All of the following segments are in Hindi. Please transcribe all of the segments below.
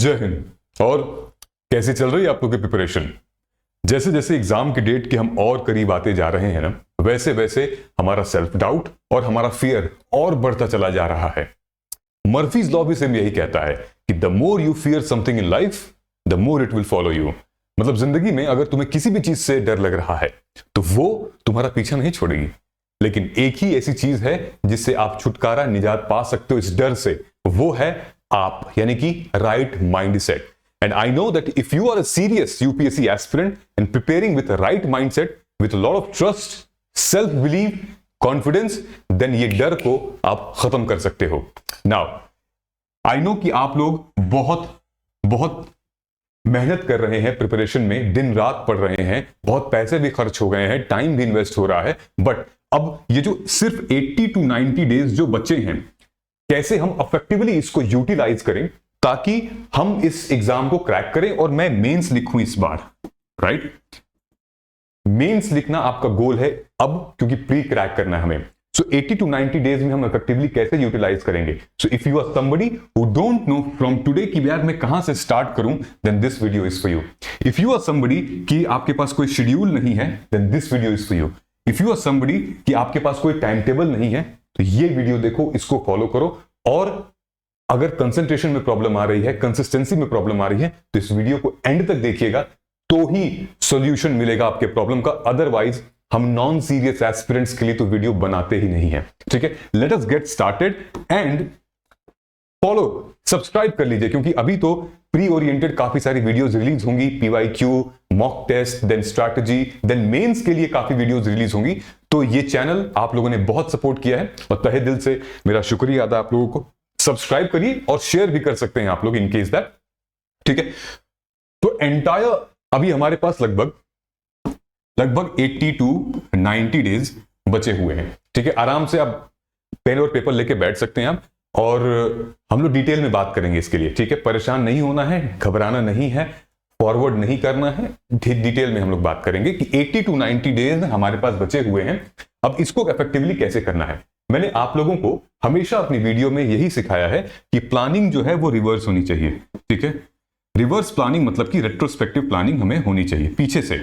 जय हिंद। और कैसे चल रही है आप लोगों की प्रिपरेशन? जैसे जैसे एग्जाम की डेट के हम और करीब आते जा रहे हैं ना, वैसे वैसे हमारा सेल्फ डाउट और हमारा फियर और बढ़ता चला जा रहा है। मर्फीज लॉ भी सेम यही कहता है कि the more you fear something in life the more it will follow you. मतलब जिंदगी में अगर तुम्हें किसी भी चीज से डर लग रहा है तो वो तुम्हारा पीछा नहीं छोड़ेगी, लेकिन एक ही ऐसी चीज है जिससे आप छुटकारा निजात पा सकते हो इस डर से, वो है आप, यानी कि right mindset. And I know that if you are a serious UPSC aspirant and preparing with a right mindset, with a lot of trust, self-belief, confidence, then ये डर को आप खत्म कर सकते हो। Now, I know कि आप लोग बहुत मेहनत कर रहे हैं प्रिपरेशन में, दिन रात पढ़ रहे हैं, बहुत पैसे भी खर्च हो गए हैं, टाइम भी इन्वेस्ट हो रहा है, बट अब ये जो सिर्फ 80 to 90 डेज जो बचे हैं, कैसे हम इफेक्टिवली इसको यूटिलाइज करें ताकि हम इस एग्जाम को क्रैक करें और मैं मेंस लिखूं इस बार, राइट? मेंस लिखना आपका गोल है अब, क्योंकि प्री क्रैक करना है हमें। सो 80 to 90 डेज में हम इफेक्टिवली कैसे यूटिलाइज करेंगे? So if you are somebody who don't know from today कि यार मैं कहां से स्टार्ट करूं, then this video is for you. If you are somebody कि आपके पास कोई शेड्यूल नहीं है, then this video is for you. If you are somebody कि आपके पास कोई टाइम टेबल नहीं है, तो ये वीडियो देखो, इसको फॉलो करो। और अगर कंसंट्रेशन में प्रॉब्लम आ रही है, कंसिस्टेंसी में प्रॉब्लम आ रही है, तो इस वीडियो को एंड तक देखिएगा, तो ही सॉल्यूशन मिलेगा आपके प्रॉब्लम का। अदरवाइज हम नॉन सीरियस एस्पिरेंट्स के लिए तो वीडियो बनाते ही नहीं है, ठीक है? Let us get started and follow, subscribe कर लीजिए, क्योंकि अभी तो प्री ओरिएंटेड काफी सारी वीडियोस रिलीज होंगी, PYQ, mock test, then strategy, then mains के लिए काफी वीडियोस रिलीज होंगी। तो ये चैनल आप लोगों ने बहुत सपोर्ट किया है और तहे दिल से मेरा शुक्रिया अदा आप लोगों को। सब्सक्राइब करिए और शेयर भी कर सकते हैं आप लोग इन केस दैट, ठीक है? तो एंटायर अभी हमारे पास लगभग 80 to 90 डेज बचे हुए हैं, ठीक है? आराम से आप पेन और पेपर लेके बैठ सकते हैं आप, और हम लोग डिटेल में बात करेंगे इसके लिए, ठीक है? परेशान नहीं होना है, घबराना नहीं है, फॉरवर्ड नहीं करना है, डिटेल में हम लोग बात करेंगे कि 80 to 90 डेज हमारे पास बचे हुए हैं। अब इसको इफेक्टिवली कैसे करना है? मैंने आप लोगों को हमेशा अपनी वीडियो में यही सिखाया है कि प्लानिंग जो है वो रिवर्स होनी चाहिए, ठीक है? रिवर्स प्लानिंग मतलब कि रेट्रोस्पेक्टिव प्लानिंग हमें होनी चाहिए, पीछे से।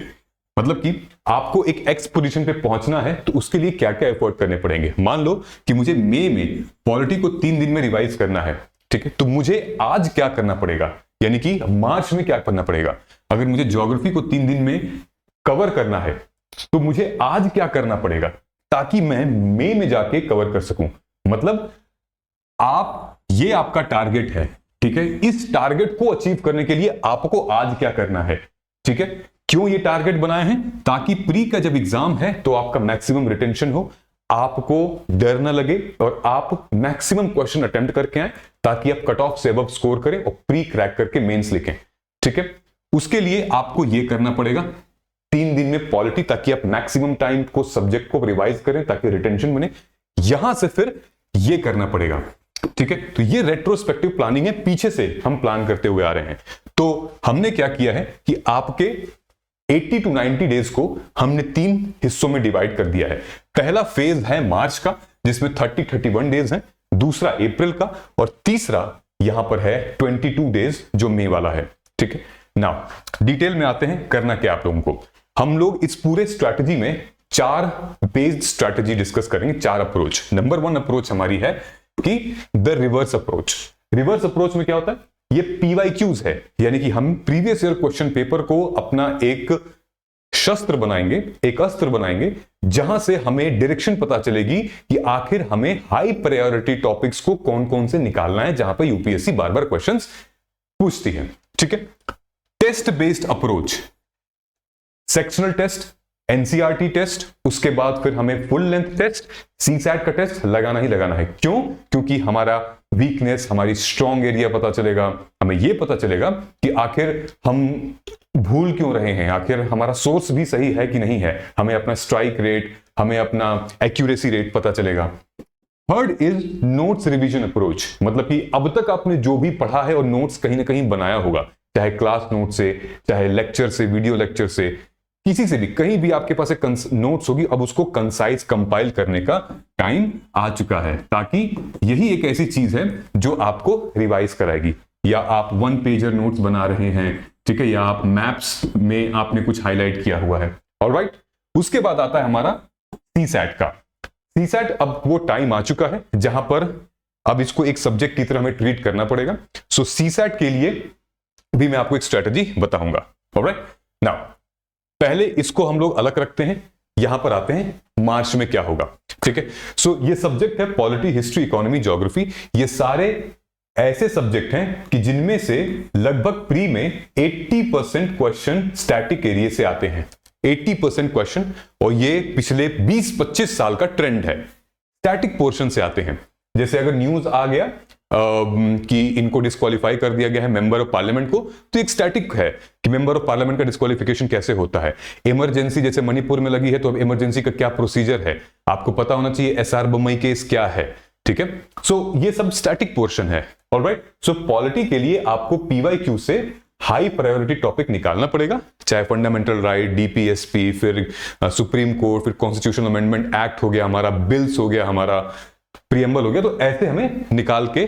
मतलब कि आपको एक एक्स पोजीशन पे पहुंचना है, तो उसके लिए क्या क्या एफर्ट करने पड़ेंगे। मान लो कि मुझे मई में पॉलिटी को 3 दिन में रिवाइज करना है, ठीक है? तो मुझे आज क्या करना पड़ेगा, यानी कि मार्च में क्या करना पड़ेगा। अगर मुझे ज्योग्राफी को 3 दिन में कवर करना है, तो मुझे आज क्या करना पड़ेगा ताकि मैं मई में जाके कवर कर सकूं। मतलब ये आपका टारगेट है, ठीक है? इस टारगेट को अचीव करने के लिए आपको आज क्या करना है, ठीक है? क्यों ये टारगेट बनाए हैं? ताकि प्री का जब एग्जाम है तो आपका मैक्सिमम रिटेंशन हो, आपको डर ना लगे और आप मैक्सिमम क्वेश्चन अटेम्प्ट करके आए, ताकि आप कट ऑफ से अबव स्कोर करें और प्री क्रैक करके मेंस लिखें, ठीक है? उसके लिए आपको ये करना पड़ेगा 3 दिन में पॉलिटी, ताकि आप मैक्सिमम टाइम को सब्जेक्ट को रिवाइज करें ताकि रिटेंशन बने। यहां से फिर ये करना पड़ेगा, ठीक है? तो ये रेट्रोस्पेक्टिव प्लानिंग है, पीछे से हम प्लान करते हुए आ रहे हैं। तो हमने क्या किया है कि आपके 80 to 90 डेज को हमने 3 हिस्सों में डिवाइड कर दिया है। पहला फेज है मार्च का, जिसमें 31 डेज हैं, दूसरा अप्रैल का, और तीसरा यहां पर है 22 डेज जो मई वाला है, ठीक है? नाउ डिटेल में आते हैं, करना क्या आप लोगों को। हम लोग इस पूरे स्ट्रैटेजी में 4 बेस्ड स्ट्रैटेजी डिस्कस करेंगे, 4 अप्रोच। नंबर 1 अप्रोच हमारी है कि the reverse approach. Reverse approach में क्या होता है? ये PYQs है, यानी कि हम प्रीवियस ईयर क्वेश्चन पेपर को अपना एक शस्त्र बनाएंगे, एक अस्त्र बनाएंगे, जहां से हमें डायरेक्शन पता चलेगी कि आखिर हमें हाई प्रायोरिटी टॉपिक्स को कौन कौन से निकालना है, जहां पर यूपीएससी बार बार क्वेश्चंस पूछती है, ठीक है? Test based approach, sectional test, NCERT test, उसके बाद फिर हमें फुल लेंथ टेस्ट, सीसैट का टेस्ट लगाना ही लगाना है। क्यों? क्योंकि हमारा वीकनेस, हमारी स्ट्रॉन्ग एरिया पता चलेगा, हमें यह पता चलेगा कि आखिर हम भूल क्यों रहे हैं, आखिर हमारा सोर्स भी सही है कि नहीं है, हमें अपना स्ट्राइक रेट, हमें अपना एक्यूरेसी रेट पता चलेगा। Third is notes revision approach, मतलब कि अब तक आपने जो भी पढ़ा है और नोट्स कहीं ना कहीं बनाया होगा, चाहे क्लास नोट से, चाहे लेक्चर से, वीडियो लेक्चर से, किसी से भी, कहीं भी आपके पास एक नोट्स होगी, अब उसको कंसाइज कंपाइल करने का टाइम आ चुका है, ताकि यही एक ऐसी चीज है जो आपको रिवाइज कराएगी। या आप 1 पेजर नोट्स बना रहे हैं, ठीक है, या आप मैप्स में आपने कुछ हाईलाइट किया हुआ है। ऑलराइट, उसके बाद आता है हमारा सीसैट का। सीसैट अब वो टाइम आ चुका है जहां पर अब इसको एक सब्जेक्ट की तरह हमें ट्रीट करना पड़ेगा। सो सीसैट के लिए भी मैं आपको एक स्ट्रेटजी बताऊंगा। ऑलराइट, नाउ पहले इसको हम लोग अलग रखते हैं, यहां पर आते हैं मार्च में क्या होगा, ठीक है। सो ये सब्जेक्ट है पॉलिटी, हिस्ट्री, इकोनॉमी, ज्योग्राफी। ये सारे ऐसे सब्जेक्ट हैं कि जिनमें से लगभग प्री में 80% क्वेश्चन स्टैटिक एरिया से आते हैं, 80% क्वेश्चन, और ये पिछले 20-25 साल का ट्रेंड है, स्टैटिक पोर्शन से आते हैं। जैसे अगर न्यूज आ गया कि इनको डिस्क्वालीफाई कर दिया गया है मेंबर ऑफ पार्लियामेंट को, तो एक स्टैटिक है कि मेंबर ऑफ पार्लियामेंट का डिस्क्वालिफिकेशन कैसे होता है। इमरजेंसी जैसे मणिपुर में लगी है, तो अब इमरजेंसी का क्या प्रोसीजर है आपको पता होना चाहिए। एसआर बम्बई केस क्या है, ठीक है। सो ये सब स्टैटिक पोर्शन है। ऑलराइट, सो पॉलिटी के लिए आपको पीवाईक्यू से हाई प्रायोरिटी टॉपिक निकालना पड़ेगा, चाहे फंडामेंटल राइट, डीपीएसपी, फिर सुप्रीम कोर्ट, फिर कॉन्स्टिट्यूशनल अमेंडमेंट एक्ट हो गया हमारा, बिल्स हो गया हमारा, प्रियम्बल हो गया। तो ऐसे हमें निकाल के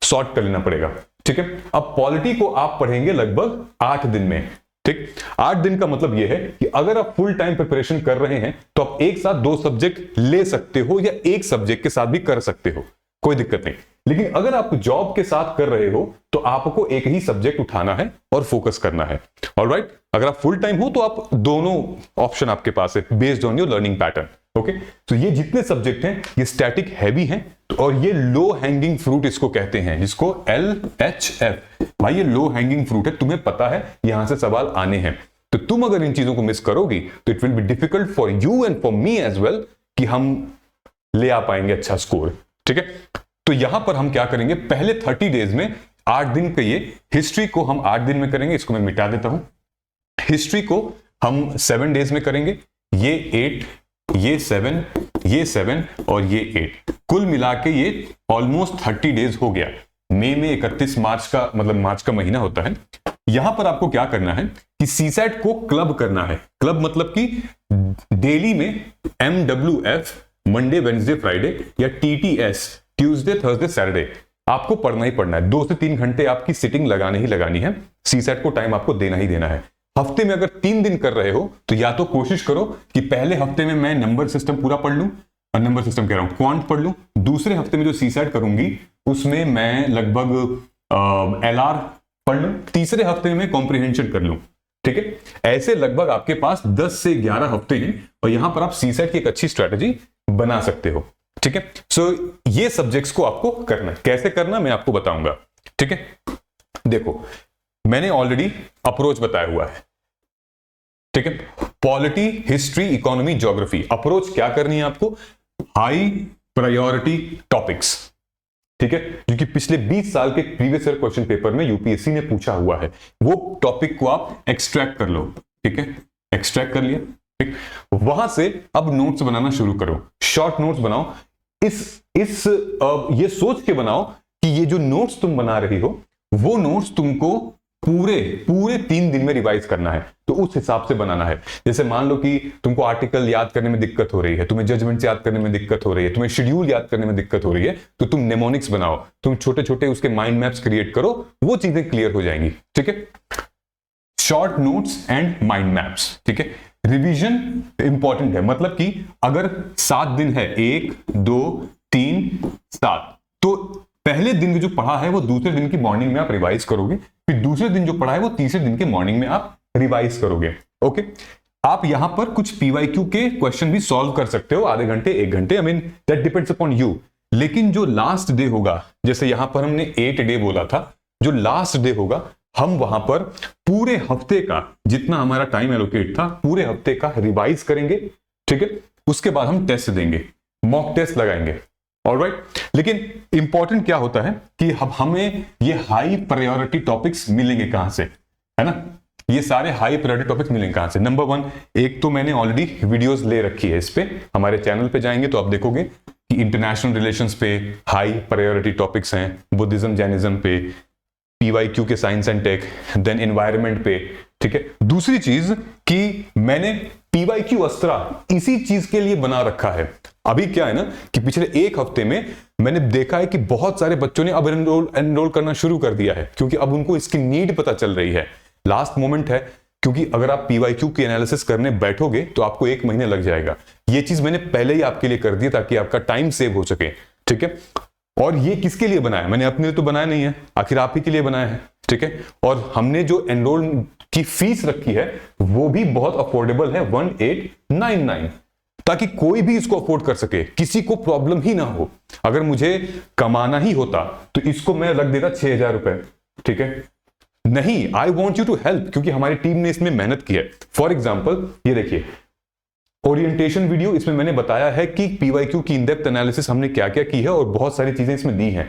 सॉर्ट कर लेना पड़ेगा, ठीक है। अब पॉलिटी को आप पढ़ेंगे लगभग 8 दिन में, ठीक। 8 दिन का मतलब यह है कि अगर आप फुल टाइम प्रिपरेशन कर रहे हैं तो आप एक साथ 2 सब्जेक्ट ले सकते हो या एक सब्जेक्ट के साथ भी कर सकते हो, कोई दिक्कत नहीं। लेकिन अगर आप जॉब के साथ कर रहे हो तो आपको एक ही सब्जेक्ट उठाना है और फोकस करना है। ऑलराइट, अगर आप फुल टाइम हो तो आप दोनों ऑप्शन आपके पास है based on your learning pattern. Okay, तो ये जितने सब्जेक्ट हैं ये स्टैटिक हैवी हैं, और ये लो हैंगिंग फ्रूट इसको कहते हैं, जिसको LHF। भाई ये लो हैंगिंग फ्रूट है, तुम्हें पता है यहां से सवाल आने हैं, तो तुम अगर इन चीजों को मिस करोगी तो it will be difficult for you and for me as well कि हम ले आ पाएंगे अच्छा स्कोर, ठीक है। तो यहां पर हम क्या करेंगे, पहले 30 डेज में 8 दिन के ये हिस्ट्री को हम 8 दिन में करेंगे, इसको मैं मिटा देता हूं। हिस्ट्री को हम 7 डेज में करेंगे, ये 8, ये 7, ये 7 और ये 8, कुल मिला के ये ऑलमोस्ट 30 डेज हो गया। मई में 31 मार्च का मतलब मार्च का महीना होता है। यहां पर आपको क्या करना है कि सीसैट को क्लब करना है। क्लब मतलब कि डेली में MWF मंडे, वेडनेसडे, फ्राइडे, या TTS ट्यूसडे, थर्सडे, सैटरडे आपको पढ़ना ही पढ़ना है। 2 से 3 घंटे आपकी सिटिंग लगानी ही लगानी है, सीसैट को टाइम आपको देना ही देना है। हफ्ते में अगर 3 दिन कर रहे हो तो या तो कोशिश करो कि पहले हफ्ते में मैं नंबर सिस्टम पूरा पढ़ लूं, नंबर सिस्टम कह रहा हूं, क्वांट पढ़ लूं। दूसरे हफ्ते में जो सीसैट करूंगी उसमें मैं लगभग LR पढ़ लूं। तीसरे हफ्ते में कॉम्प्रिहेंशन कर लूं, ठीक है। ऐसे लगभग आपके पास 10 से 11 हफ्ते हैं और यहां पर आप सीसैट की एक अच्छी स्ट्रैटेजी बना सकते हो, ठीक है। सो ये सब्जेक्ट्स को आपको करना है, कैसे करना मैं आपको बताऊंगा, ठीक है। देखो मैंने ऑलरेडी अप्रोच बताया हुआ है, ठीक है। Polity, history, economy, geography, approach क्या करनी है आपको, हाई प्रायोरिटी टॉपिक्स, ठीक है, जो कि पिछले 20 साल के प्रीवियस ईयर क्वेश्चन पेपर में यूपीएससी ने पूछा हुआ है, वो टॉपिक को आप एक्सट्रैक्ट कर लो, ठीक है। एक्सट्रैक्ट कर लिया, ठीक। वहां से अब नोट्स बनाना शुरू करो, शॉर्ट नोट्स बनाओ। ये सोच के बनाओ कि ये जो नोट्स तुम बना रही हो वो नोट्स तुमको पूरे 3 दिन में रिवाइज करना है, तो उस हिसाब से बनाना है। जैसे मान लो कि तुमको आर्टिकल याद करने में दिक्कत हो रही है, तुम्हें जजमेंट याद करने में दिक्कत हो रही है, तुम्हें शेड्यूल याद करने में दिक्कत हो रही है, तो तुम नेमोनिक्स बनाओ, तुम छोटे छोटे उसके माइंड मैप्स क्रिएट करो, वो चीजें क्लियर हो जाएंगी, ठीक है। Short notes and mind maps, ठीक है। रिवीजन इंपॉर्टेंट है, मतलब कि अगर 7 दिन है, 1, 2, 3, 7, तो पहले दिन जो पढ़ा है वो दूसरे दिन की मॉर्निंग में आप रिवाइज करोगे, फिर दूसरे दिन जो पढ़ा है वो तीसरे दिन के मॉर्निंग में आप रिवाइज करोगे, ओके। आप यहां पर कुछ पीवाईक्यू के क्वेश्चन भी सॉल्व कर सकते हो, आधे घंटे, 1 घंटे, I mean that depends upon you. लेकिन जो लास्ट डे होगा, जैसे यहां पर हमने 8 डे बोला था, जो लास्ट डे होगा हम वहां पर पूरे हफ्ते का जितना हमारा टाइम एलोकेट था पूरे हफ्ते का रिवाइज करेंगे, ठीक है। उसके बाद हम टेस्ट देंगे, मॉक टेस्ट लगाएंगे, ऑलराइट। लेकिन इंपॉर्टेंट क्या होता है कि अब हमें ये हाई प्रायोरिटी टॉपिक्स मिलेंगे कहां से, है ना। ये सारे हाई प्रायोरिटी टॉपिक्स मिलेंगे कहां से। नंबर 1, एक तो मैंने ऑलरेडी वीडियोस ले रखी है इस पे, हमारे चैनल पे जाएंगे तो आप देखोगे कि इंटरनेशनल रिलेशंस पे हाई प्रायोरिटी टॉपिक्स हैं, बुद्धिज्म, जैनिज्म पे, पीवाईक्यू के science and tech, then environment पे, ठीक है। दूसरी चीज कि मैंने पीवाईक्यू अस्त्रा इसी चीज के लिए बना रखा है। अभी क्या है ना कि पिछले एक हफ्ते में मैंने देखा है कि बहुत सारे बच्चों ने अब एनरोल करना शुरू कर दिया है, क्योंकि अब उनको इसकी नीड पता चल रही है। लास्ट मोमेंट है, क्योंकि अगर आप पीवाईक्यू की एनालिसिस करने बैठोगे तो आपको 1 महीने लग जाएगा। ये चीज मैंने पहले ही आपके लिए कर दी ताकि आपका टाइम सेव हो सके, ठीक है। और ये किसके लिए बनाया? मैंने अपने लिए तो बनाया नहीं है, आखिर आप ही के लिए बनाया है, ठीक है। और हमने जो एनरोल की फीस रखी है वो भी बहुत अफोर्डेबल है, 1899, ताकि कोई भी इसको अफोर्ड कर सके, किसी को प्रॉब्लम ही ना हो। अगर मुझे कमाना ही होता तो इसको मैं रख देता 6000 रुपए, ठीक है। नहीं, I want you to help, क्योंकि हमारी टीम ने इसमें मेहनत की है। फॉर एग्जाम्पल ये देखिए, ओरिएंटेशन वीडियो, इसमें मैंने बताया है कि पीवाईक्यू की इन-डेप्थ एनालिसिस हमने क्या क्या की है और बहुत सारी चीजें इसमें दी हैं।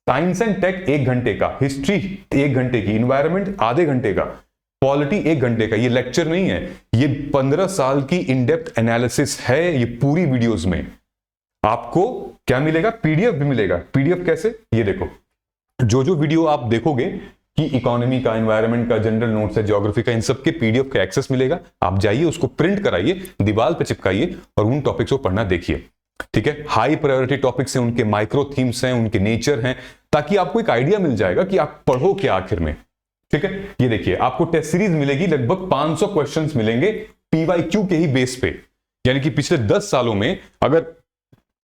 साइंस एंड टेक 1 घंटे का, हिस्ट्री 1 घंटे की, इन्वायरमेंट आधे घंटे का, पॉलिटी 1 घंटे का। ये लेक्चर नहीं है, ये 15 साल की इन-डेप्थ एनालिसिस है। ये पूरी वीडियोस में आपको क्या मिलेगा? पीडीएफ भी मिलेगा। पीडीएफ कैसे? ये देखो, जो वीडियो आप देखोगे कि इकोनॉमी का, एनवायरनमेंट का, जनरल नोट्स है, ज्योग्राफी का, इन सब के पीडीएफ का एक्सेस मिलेगा। आप जाइए, उसको प्रिंट कराइए, दीवार पे चिपकाइए और उन टॉपिक्स को पढ़ना देखिए, ठीक है। हाई प्रायोरिटी टॉपिक्स हैं, उनके माइक्रो थीम्स हैं, उनके नेचर हैं, ताकि आपको एक आइडिया मिल जाएगा कि आप पढ़ो क्या आखिर में, ठीक है। ये देखिए, आपको टेस्ट सीरीज मिलेगी, लगभग 500 क्वेश्चंस मिलेंगे पीवाईक्यू के ही बेस पे। यानी कि पिछले 10 सालों में अगर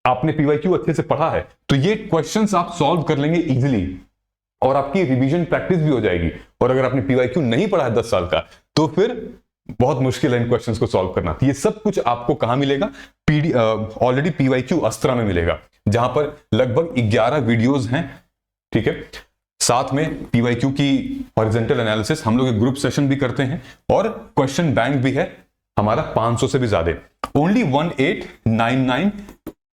आपने पीवाईक्यू अच्छे से पढ़ा है तो ये क्वेश्चंस आप सॉल्व कर लेंगे इजीली, और आपकी रिवीजन प्रैक्टिस भी हो जाएगी। और अगर आपने पीवाईक्यू नहीं पढ़ा है 10 साल का तो फिर बहुत मुश्किल है इन क्वेश्चंस को सॉल्व करना। ये सब कुछ आपको कहां मिलेगा? ऑलरेडी पीवाईक्यू अस्त्रा में मिलेगा, जहां पर लगभग 11 वीडियोस हैं, ठीक है। साथ में पीवाईक्यू की हॉरिजॉन्टल एनालिसिस, हम लोग एक ग्रुप सेशन भी करते हैं, और क्वेश्चन बैंक भी है हमारा 500 से भी ज्यादा। ओनली 1899।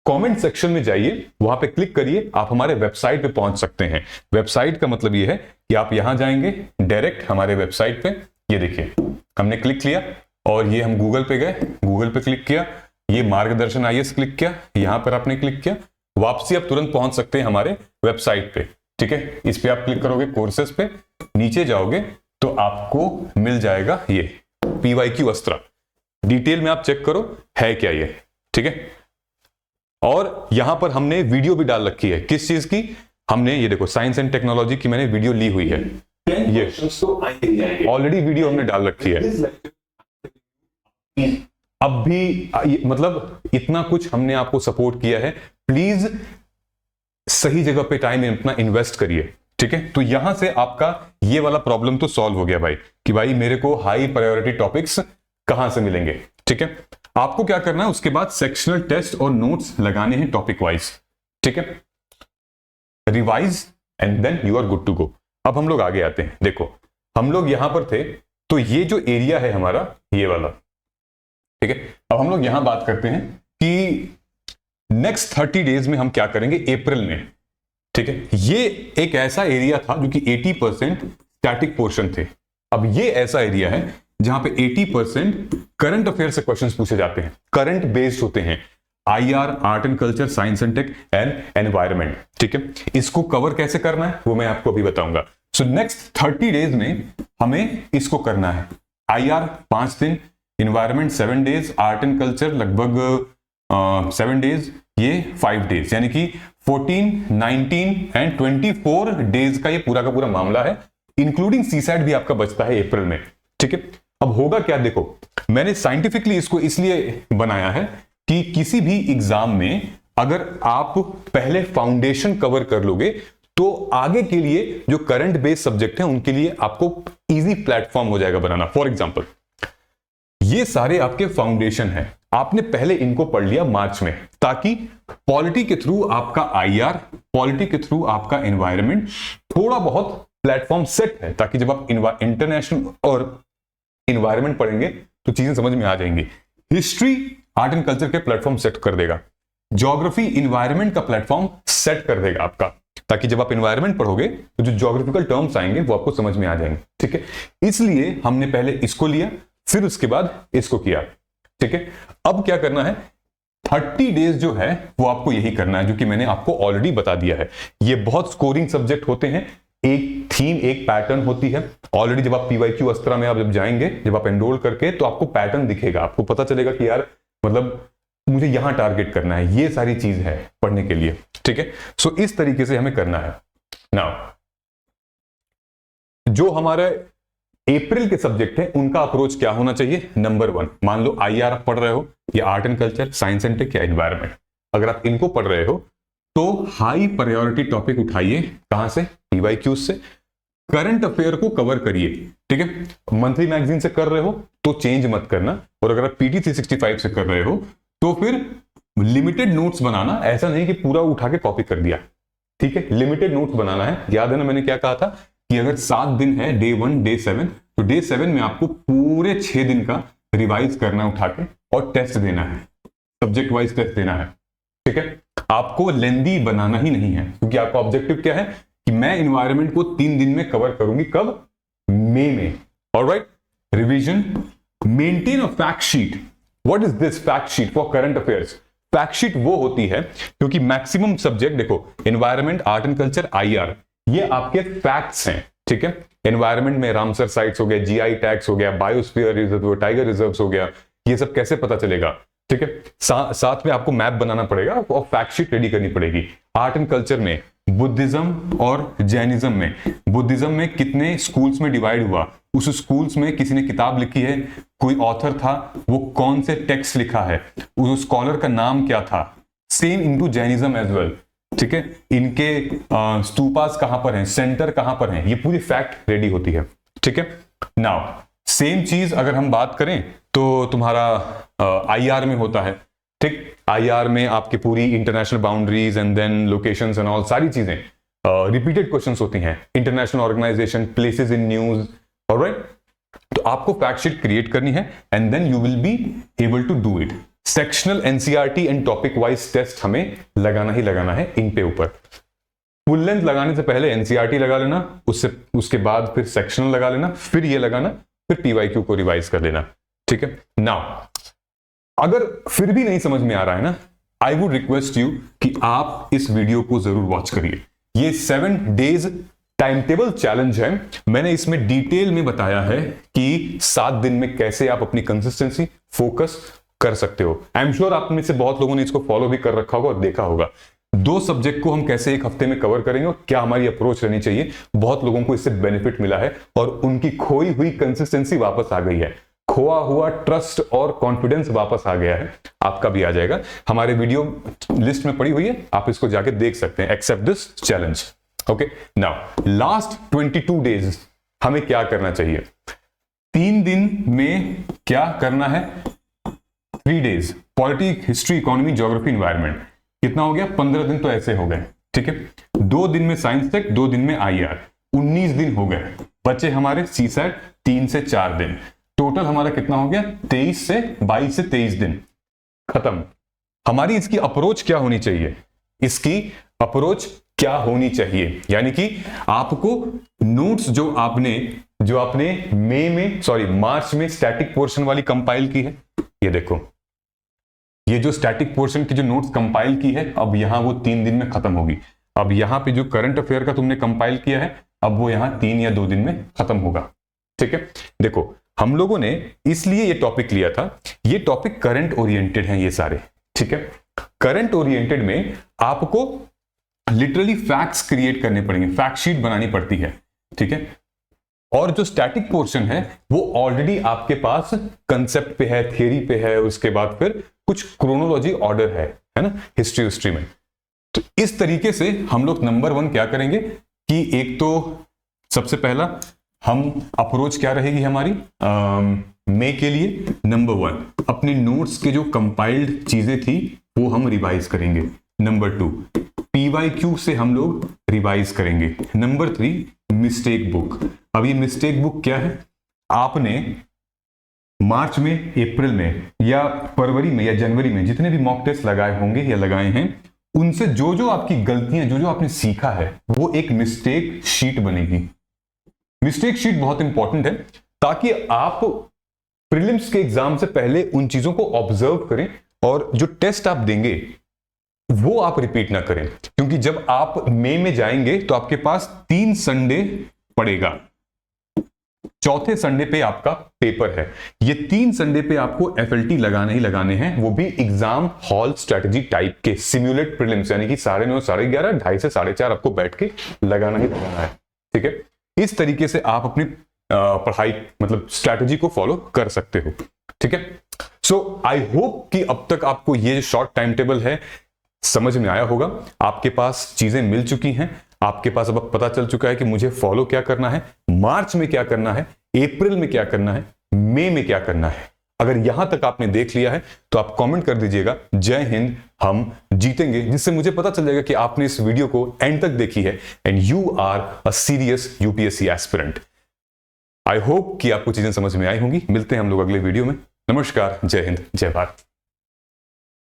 कमेंट सेक्शन में जाइए, वहां पे क्लिक करिए, आप हमारे वेबसाइट पे पहुंच सकते हैं। वेबसाइट का मतलब ये है कि आप यहां जाएंगे डायरेक्ट हमारे वेबसाइट पे। ये देखिए, हमने क्लिक किया और ये हम गूगल पे गए, गूगल पे क्लिक किया, ये मार्गदर्शन आईएएस क्लिक किया, यहां पर आपने क्लिक किया, वापसी आप तुरंत पहुंच सकते हैं हमारे वेबसाइट पे, ठीक है। इस पे आप क्लिक करोगे, कोर्सेस पे नीचे जाओगे तो आपको मिल जाएगा ये पीवाईक्यू अस्त्रा। डिटेल में आप चेक करो है क्या ये, ठीक है। और यहां पर हमने वीडियो भी डाल रखी है, किस चीज की? हमने ये देखो, साइंस एंड टेक्नोलॉजी की मैंने वीडियो ली हुई है, ये ऑलरेडी वीडियो हमने डाल रखी है। अब भी मतलब इतना कुछ हमने आपको सपोर्ट किया है, प्लीज सही जगह पे टाइम अपना इन्वेस्ट करिए, ठीक है। तो यहां से आपका ये वाला प्रॉब्लम तो सॉल्व हो गया भाई, कि भाई मेरे को हाई प्रायोरिटी टॉपिक्स कहां से मिलेंगे, ठीक है। आपको क्या करना है, उसके बाद सेक्शनल टेस्ट और नोट्स लगाने हैं टॉपिक वाइज, ठीक है। Revise and then you are good to go. अब हम लोग आगे आते हैं। देखो, हम लोग यहां पर थे, तो ये जो एरिया है हमारा, ये वाला, ठीक है। अब हम लोग यहां बात करते हैं कि नेक्स्ट 30 डेज में हम क्या करेंगे अप्रैल में, ठीक है। ये एक ऐसा एरिया था जो कि 80% स्टैटिक पोर्शन थे। अब ये ऐसा एरिया है जहां पे 80% करंट अफेयर से क्वेश्चंस पूछे जाते हैं, करंट बेस्ड होते हैं, IR, art and culture, science and tech and environment, ठीक है। इसको कवर कैसे करना है वो मैं आपको अभी बताऊंगा। सो नेक्स्ट 30 डेज में हमें इसको करना है। आईआर 5 दिन, environment 7 days, art and culture लगभग 7 डेज, ये 5 डेज, यानी कि 14, 19 एंड 24 डेज का ये पूरा का पूरा मामला है। इंक्लूडिंग सीसैट भी आपका बचता है अप्रैल में, ठीक है। अब होगा क्या, देखो मैंने साइंटिफिकली इसको इसलिए बनाया है कि किसी भी एग्जाम में अगर आप पहले फाउंडेशन कवर कर लोगे तो आगे के लिए जो करंट बेस्ड सब्जेक्ट है उनके लिए आपको इजी प्लेटफॉर्म हो जाएगा बनाना। फॉर एग्जांपल, ये सारे आपके फाउंडेशन हैं, आपने पहले इनको पढ़ लिया मार्च में, ताकि पॉलिटी के थ्रू आपका आईआर, पॉलिटी के थ्रू आपका एनवायरनमेंट, थोड़ा बहुत प्लेटफॉर्म सेट है, ताकि जब आप इंटरनेशनल और एनवायरनमेंट पढ़ेंगे तो चीजें समझ में आ जाएंगी। हिस्ट्री, आर्ट एंड कल्चर के प्लेटफॉर्म सेट कर देगा, ज्योग्राफी एनवायरनमेंट का प्लेटफॉर्म सेट कर देगा आपका, ताकि जब आप एनवायरनमेंट पढ़ोगे तो जो ज्योग्राफिकल टर्म्स आएंगे वो आपको समझ में आ जाएंगे, ठीक है। इसलिए हमने पहले इसको लिया, फिर उसके बाद इसको किया, ठीक है। अब क्या करना है, 30 डेज जो है वो आपको यही करना है, जो कि मैंने आपको ऑलरेडी बता दिया है। ये बहुत स्कोरिंग सब्जेक्ट होते हैं, एक थीम, एक पैटर्न होती है। ऑलरेडी जब आप पीवाईक्यू अस्त्रा में आप जब जाएंगे, जब आप एनरोल करके, तो आपको पैटर्न दिखेगा, आपको पता चलेगा कि यार मतलब मुझे यहां टारगेट करना है, ये सारी चीज है पढ़ने के लिए, ठीक है। सो इस तरीके से हमें करना है। नाउ जो हमारे अप्रैल के सब्जेक्ट है उनका अप्रोच क्या होना चाहिए? नंबर 1, मान लो IR आप पढ़ रहे हो, या art and culture, science and tech या एनवायरमेंट, अगर आप इनको पढ़ रहे हो तो हाई प्रायोरिटी टॉपिक उठाइए। कहां से? PYQ से। करंट अफेयर को कवर करिए, ठीक है। मंथली मैगजीन से कर रहे हो तो चेंज मत करना, और अगर आप PT 365 से कर रहे हो तो फिर लिमिटेड नोट्स बनाना, ऐसा नहीं कि पूरा उठा के कॉपी कर दिया, ठीक है। लिमिटेड नोट्स बनाना है। याद है ना मैंने क्या कहा था कि अगर 7 दिन है, डे 1 डे 7, तो डे 7 में आपको पूरे 6 दिन का रिवाइज करना उठा के, और टेस्ट देना है, सब्जेक्ट वाइज टेस्ट देना है, ठीक है। आपको लेंदी बनाना ही नहीं है, क्योंकि आपका ऑब्जेक्टिव क्या है कि मैं इन्वायरमेंट को 3 दिन में कवर करूंगी। कब? मई में। Alright, revision, maintain a fact sheet. What is this fact sheet for current affairs? Fact sheet वो होती है क्योंकि मैक्सिमम सब्जेक्ट, देखो environment, art and culture, IR, ये आपके फैक्ट्स हैं, ठीक है। एनवायरमेंट में रामसर साइट्स हो गया, GI टैग्स हो गया, बायोस्फीयर रिजर्व, टाइगर रिजर्व हो गया, ये सब कैसे पता चलेगा, ठीक है। साथ में आपको मैप बनाना पड़ेगा और फैक्ट शीट रेडी करनी पड़ेगी। आर्ट एंड कल्चर में बुद्धिज्म और जैनिज्म में, बुद्धिज्म में कितने स्कूल्स में डिवाइड हुआ, उस स्कूल्स में किसी ने किताब लिखी है, कोई ऑथर था, वो कौन से टेक्स्ट लिखा है, उस स्कॉलर का नाम क्या था। Same into Jainism as well, ठीक है। इनके स्तूपास कहां पर हैं, सेंटर कहां पर हैं, ये पूरी फैक्ट रेडी होती है, ठीक है। नाउ सेम चीज अगर हम बात करें तो तुम्हारा IR में होता है, ठीक। IR में आपकी पूरी international boundaries and then locations and all सारी चीजें रिपीटेड क्वेश्चंस होती हैं, international organisation, places in news, alright. तो आपको फैक्ट शीट क्रिएट करनी है and then you will be able to do it. Sectional NCERT and topic wise test हमें लगाना ही लगाना है इन पे ऊपर। फुल लेंथ लगाने से पहले NCERT लगा लेना, उसके बाद फिर सेक्शनल लगा लेना, फिर ये लगाना, फिर PYQ को रिवाइज कर लेना, ठीक है। नाउ अगर फिर भी नहीं समझ में आ रहा है ना, आई वुड रिक्वेस्ट यू कि आप इस वीडियो को जरूर वॉच करिए। ये 7 डेज टाइम टेबल चैलेंज है। मैंने इसमें डिटेल में बताया है कि 7 दिन में कैसे आप अपनी कंसिस्टेंसी, फोकस कर सकते हो। आई एम श्योर आप में से बहुत लोगों ने इसको फॉलो भी कर रखा होगा और देखा होगा। 2 सब्जेक्ट को हम कैसे एक हफ्ते में कवर करेंगे और क्या हमारी अप्रोच रहनी चाहिए, बहुत लोगों को इससे बेनिफिट मिला है और उनकी खोई हुई कंसिस्टेंसी वापस आ गई है, खोआ हुआ ट्रस्ट और कॉन्फिडेंस वापस आ गया है। आपका भी आ जाएगा, हमारे वीडियो लिस्ट में पड़ी हुई है, आप इसको जाके देख सकते हैं। Accept this challenge, okay. Now last 22 days हमें क्या करना चाहिए? 3 दिन में क्या करना है? 3 days politics, history, economy, geography, environment, कितना हो गया? 15 दिन तो ऐसे हो गए, ठीक है। 2 दिन में साइंस टेक, 2 दिन में IR, 19 दिन हो गए। बचे हमारे CSAT 3 से 4 दिन, टोटल हमारा कितना हो गया? 22 से 23 दिन, खत्म। हमारी इसकी अप्रोच क्या होनी चाहिए? इसकी अप्रोच क्या होनी चाहिए, यानी कि आपको नोट्स जो आपने मार्च में स्टैटिक पोर्शन वाली कंपाइल की है, ये देखो, ये जो स्टैटिक पोर्शन की जो नोट्स कंपाइल की है, अब यहां वो 3 दिन में खत्म होगी। अब यहां पे जो करंट अफेयर का तुमने कंपाइल किया है, अब वो यहां 3 या 2 दिन में खत्म होगा, ठीक है। देखो हम लोगों ने इसलिए ये टॉपिक लिया था, ये टॉपिक करंट ओरिएंटेड हैं ये सारे, ठीक है। करंट ओरिएंटेड में आपको लिटरली फैक्ट्स क्रिएट करने पड़ेंगे, फैक्ट शीट बनानी पड़ती है, ठीक है। और जो स्टैटिक पोर्शन है वो ऑलरेडी आपके पास कंसेप्ट पे है, थियरी पे है, उसके बाद फिर कुछ क्रोनोलॉजी ऑर्डर है ना, हिस्ट्री में। तो इस तरीके से हम लोग नंबर 1 क्या करेंगे कि एक तो सबसे पहला हम अप्रोच क्या रहेगी हमारी मई के लिए? नंबर 1 अपने नोट्स के जो कंपाइल्ड चीजें थी वो हम रिवाइज करेंगे। नंबर 2 PYQ से हम लोग रिवाइज करेंगे। Number 3 mistake book. अब ये मिस्टेक बुक क्या है? आपने मार्च में, अप्रैल में या फरवरी में या जनवरी में जितने भी मॉक टेस्ट लगाए होंगे या लगाए हैं, उनसे जो जो आपकी गलतियां, जो जो आपने सीखा है, वो एक मिस्टेक शीट बनेगी। मिस्टेक शीट बहुत इंपॉर्टेंट है ताकि आप प्रीलिम्स के एग्जाम से पहले उन चीजों को ऑब्जर्व करें और जो टेस्ट आप देंगे वो आप रिपीट ना करें, क्योंकि जब आप मई में जाएंगे तो आपके पास 3 संडे पड़ेगा। चौथे संडे पे आपका पेपर है। ये 3 संडे पे आपको एफएलटी लगाने ही लगाने हैं, वो भी एग्जाम हॉल स्ट्रेटजी टाइप के सिम्युलेट प्रीलिम्स, यानी कि 9:30 11:30 2:30 से 4:30 आपको बैठ के लगाना ही लगाना है। ठीक है, इस तरीके से आप अपनी पढ़ाई मतलब स्ट्रैटेजी को फॉलो कर सकते हो। ठीक है, सो आई होप कि अब तक आपको ये जो शॉर्ट टाइम टेबल है समझ में आया होगा, आपके पास चीजें मिल चुकी हैं, आपके पास अब पता चल चुका है कि मुझे फॉलो क्या करना है, मार्च में क्या करना है, अप्रैल में क्या करना है, मई में क्या करना है। अगर यहां तक आपने देख लिया है तो आप कमेंट कर दीजिएगा जय हिंद हम जीतेंगे, जिससे मुझे पता चल जाएगा कि आपने इस वीडियो को एंड तक देखी है and you are a serious UPSC aspirant. I hope कि आपको चीजें समझ में आई होंगी। मिलते हैं हम लोग अगले वीडियो में। नमस्कार, जय हिंद, जय भारत।